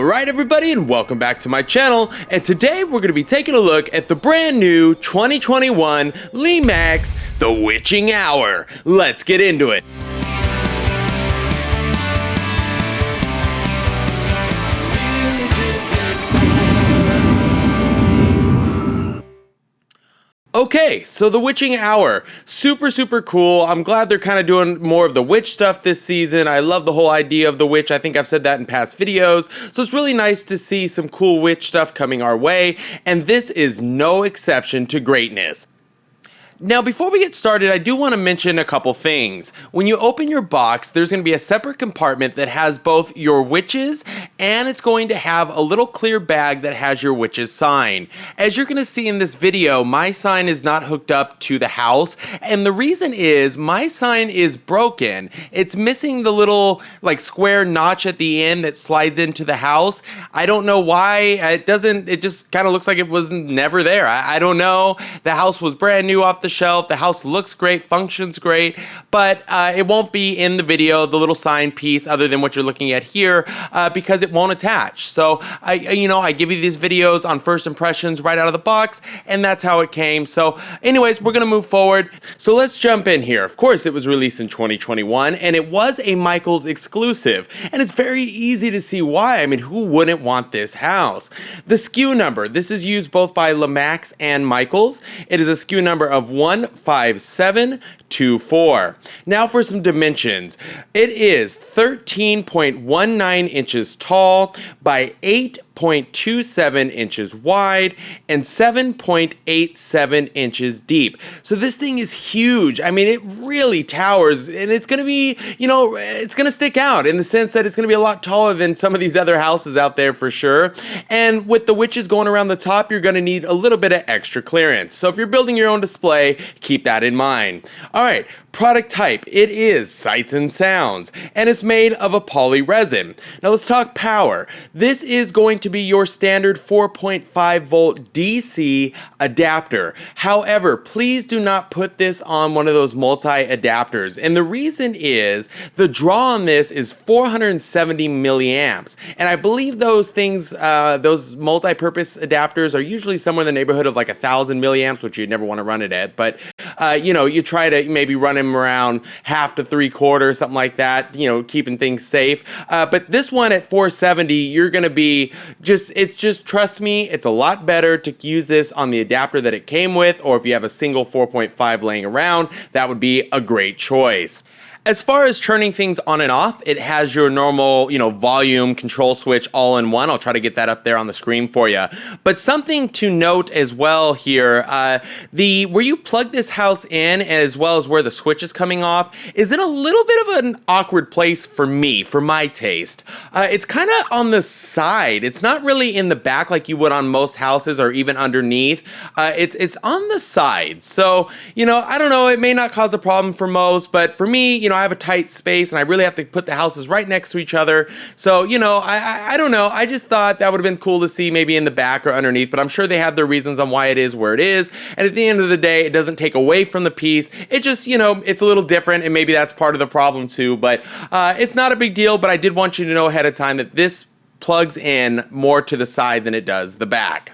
Alright everybody, and welcome back to my channel, and today we're going to be taking a look at the brand new 2021 Lemax The Witching Hour. Let's get into it. Okay, so the Witching Hour, super cool. I'm glad they're kind of doing more of the witch stuff this season. I love the whole idea of the witch. I think I've said that in past videos. So it's really nice to see some cool witch stuff coming our way, and this is no exception to greatness. Now, before we get started, I do want to mention a couple things. When you open your box, there's going to be a separate compartment that has both your witches, and it's going to have a little clear bag that has your witch's sign. As you're going to see in this video, my sign is not hooked up to the house, and the reason is my sign is broken. It's missing the little square notch at the end that slides into the house. I don't know why. It just kind of looks like it was never there. I don't know. The house was brand new off the shelf. The house looks great, functions great, but it won't be in the video, the little sign piece, other than what you're looking at here, because it won't attach. So I give you these videos on first impressions right out of the box, and that's how it came. So anyways, we're gonna move forward. So let's jump in here. Of course, it was released in 2021, and it was a Michaels exclusive, and it's very easy to see why. I mean, who wouldn't want this house? The SKU number, this is used both by Lemax and Michaels. It is a SKU number of 15724. Now for some dimensions. It is 13.19 inches tall by 8.27 inches wide and 7.87 inches deep. So this thing is huge. I mean, it really towers, and it's going to be, it's going to stick out in the sense that it's going to be a lot taller than some of these other houses out there for sure. And with the witches going around the top, you're going to need a little bit of extra clearance. So if you're building your own display, keep that in mind. All right. Product type, it is Sights and Sounds, and it's made of a poly resin. Now let's talk power. This is going to be your standard 4.5 volt DC adapter. However, please do not put this on one of those multi-adapters, and the reason is the draw on this is 470 milliamps, and I believe those things, those multi-purpose adapters are usually somewhere in the neighborhood of 1,000 milliamps, which you'd never want to run it at, but you try to maybe run them around half to 3/4, something like that, keeping things safe. But this one at 470, you're going to be trust me, it's a lot better to use this on the adapter that it came with, or if you have a single 4.5 laying around, that would be a great choice. As far as turning things on and off, it has your normal, volume control switch all in one. I'll try to get that up there on the screen for you. But something to note as well here, where you plug this house in as well as where the switch is coming off is in a little bit of an awkward place for me, for my taste. It's kind of on the side. It's not really in the back like you would on most houses or even underneath. It's on the side. So, I don't know, it may not cause a problem for most, but for me, I have a tight space and I really have to put the houses right next to each other. So, I don't know. I just thought that would have been cool to see maybe in the back or underneath, but I'm sure they have their reasons on why it is where it is. And at the end of the day, it doesn't take away from the piece. It just, it's a little different, and maybe that's part of the problem too, but it's not a big deal. But I did want you to know ahead of time that this plugs in more to the side than it does the back.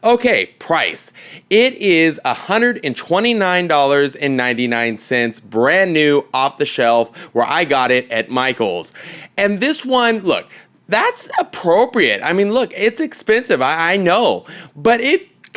Okay, price. It is $129.99, brand new off the shelf, where I got it at Michaels. And this one, look, that's appropriate. I mean, look, it's expensive, I know, but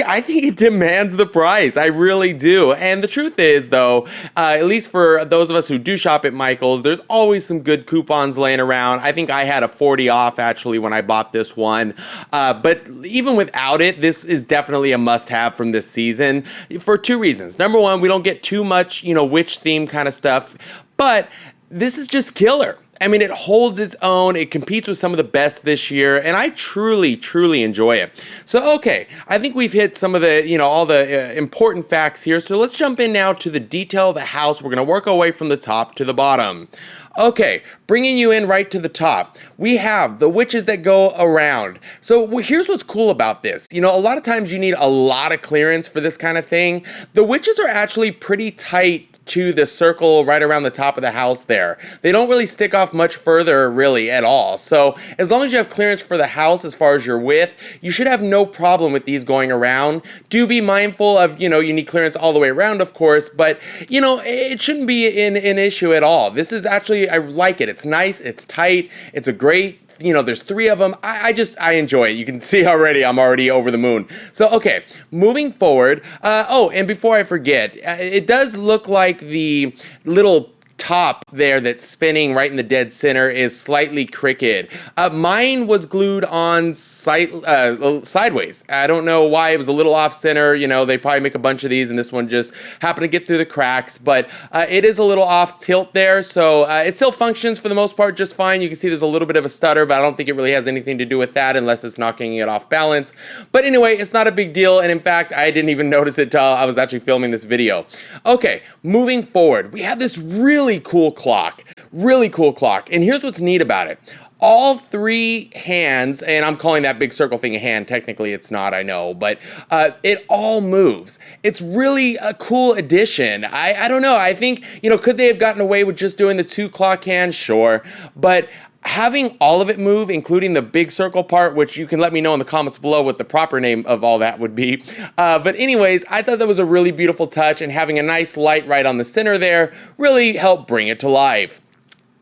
I think it demands the price. I really do. And the truth is, though, at least for those of us who do shop at Michaels, there's always some good coupons laying around. I think I had a 40 off actually when I bought this one. But even without it, this is definitely a must-have from this season for two reasons. Number one, we don't get too much, witch theme kind of stuff, but this is just killer. I mean, it holds its own. It competes with some of the best this year, and I truly enjoy it. So, okay, I think we've hit some of the, all the important facts here. So let's jump in now to the detail of the house. We're going to work our way from the top to the bottom. Okay, bringing you in right to the top, we have the witches that go around. So here's what's cool about this. A lot of times you need a lot of clearance for this kind of thing. The witches are actually pretty tight to the circle right around the top of the house there. They don't really stick off much further really at all. So as long as you have clearance for the house as far as your width, you should have no problem with these going around. Do be mindful of, you need clearance all the way around, of course, but it shouldn't be an issue at all. This is actually, I like it. It's nice, it's tight, it's a great, there's 3 of them. I enjoy it. You can see already, I'm already over the moon. So, okay, moving forward. And before I forget, it does look like the little top there that's spinning right in the dead center is slightly crooked. Mine was glued on sideways. I don't know why it was a little off center. They probably make a bunch of these and this one just happened to get through the cracks, but it is a little off tilt there. So it still functions for the most part just fine. You can see there's a little bit of a stutter, but I don't think it really has anything to do with that unless it's knocking it off balance. But anyway, it's not a big deal. And in fact, I didn't even notice it till I was actually filming this video. Okay, moving forward, we have this really cool clock. And here's what's neat about it. All 3 hands, and I'm calling that big circle thing a hand. Technically, it's not, I know, but it all moves. It's really a cool addition. I don't know. I think, could they have gotten away with just doing the 2 clock hands? Sure. But having all of it move, including the big circle part, which you can let me know in the comments below what the proper name of all that would be. But anyways, I thought that was a really beautiful touch, and having a nice light right on the center there really helped bring it to life.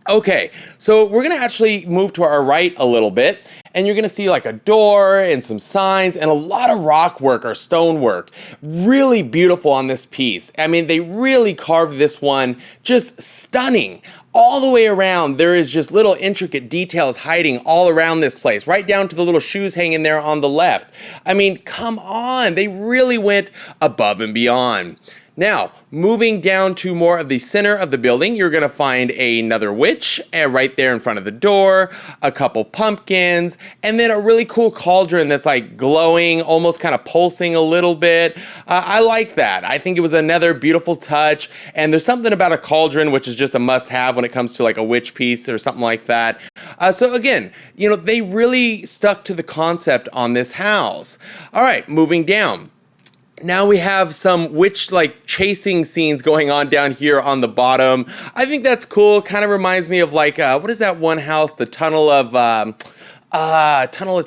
Okay, so we're gonna actually move to our right a little bit, and you're gonna see like a door and some signs and a lot of rock work or stone work. Really beautiful on this piece. I mean, they really carved this one just stunning. All the way around, there is just little intricate details hiding all around this place, right down to the little shoes hanging there on the left. I mean, come on, they really went above and beyond. Now, moving down to more of the center of the building, you're gonna find another witch right there in front of the door, a couple pumpkins, and then a really cool cauldron that's like glowing, almost kind of pulsing a little bit. I like that. I think it was another beautiful touch, and there's something about a cauldron which is just a must-have when it comes to like a witch piece or something like that. So again, they really stuck to the concept on this house. All right, moving down. Now we have some witch-like chasing scenes going on down here on the bottom. I think that's cool. Kind of reminds me of like, what is that one house? The Tunnel of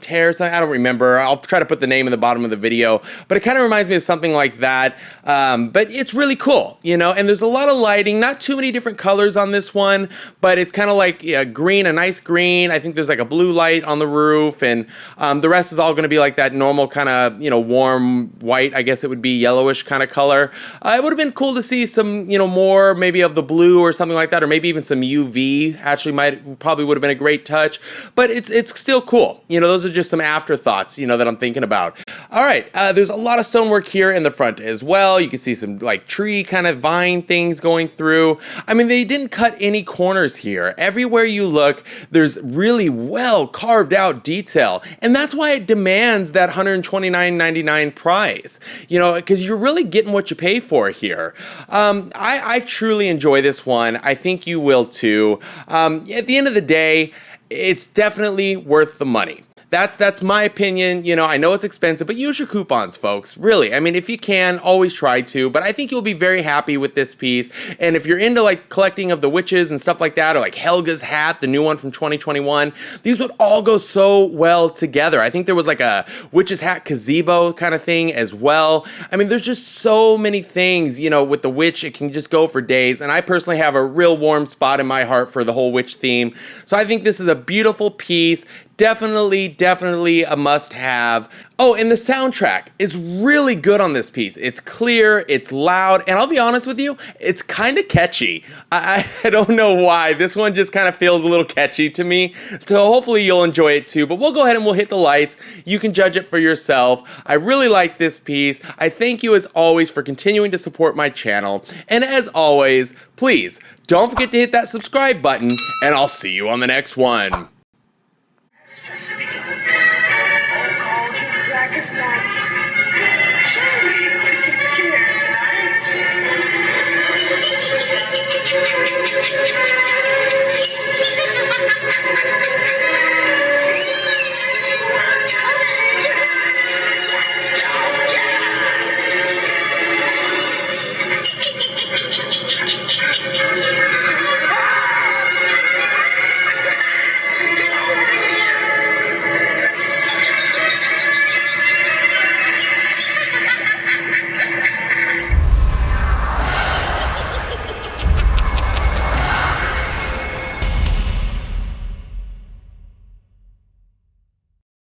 Terror. I don't remember. I'll try to put the name in the bottom of the video. But it kind of reminds me of something like that. But it's really cool, and there's a lot of lighting. Not too many different colors on this one, but it's kind of like green, a nice green. I think there's like a blue light on the roof, and the rest is all going to be like that normal kind of, warm white. I guess it would be yellowish kind of color. It would have been cool to see some, more maybe of the blue or something like that, or maybe even some UV. Actually, probably would have been a great touch. But it's still cool. Those are just some afterthoughts, that I'm thinking about. All right, there's a lot of stonework here in the front as well. You can see some like tree kind of vine things going through. I mean, they didn't cut any corners here. Everywhere you look, there's really well carved out detail. And that's why it demands that $129.99 price, because you're really getting what you pay for here. I truly enjoy this one. I think you will too. At the end of the day, it's definitely worth the money. That's my opinion. I know it's expensive, but use your coupons, folks. Really. I mean, if you can, always try to, but I think you'll be very happy with this piece. And if you're into like collecting of the witches and stuff like that, or like Helga's hat, the new one from 2021, these would all go so well together. I think there was like a witch's hat gazebo kind of thing as well. I mean, there's just so many things, with the witch, it can just go for days. And I personally have a real warm spot in my heart for the whole witch theme. So I think this is a beautiful piece. Definitely a must-have. Oh, and the soundtrack is really good on this piece. It's clear, it's loud, and I'll be honest with you, it's kind of catchy. I don't know why. This one just kind of feels a little catchy to me. So hopefully you'll enjoy it too. But we'll go ahead and we'll hit the lights. You can judge it for yourself. I really like this piece. I thank you as always for continuing to support my channel. And as always, please don't forget to hit that subscribe button, and I'll see you on the next one. It's not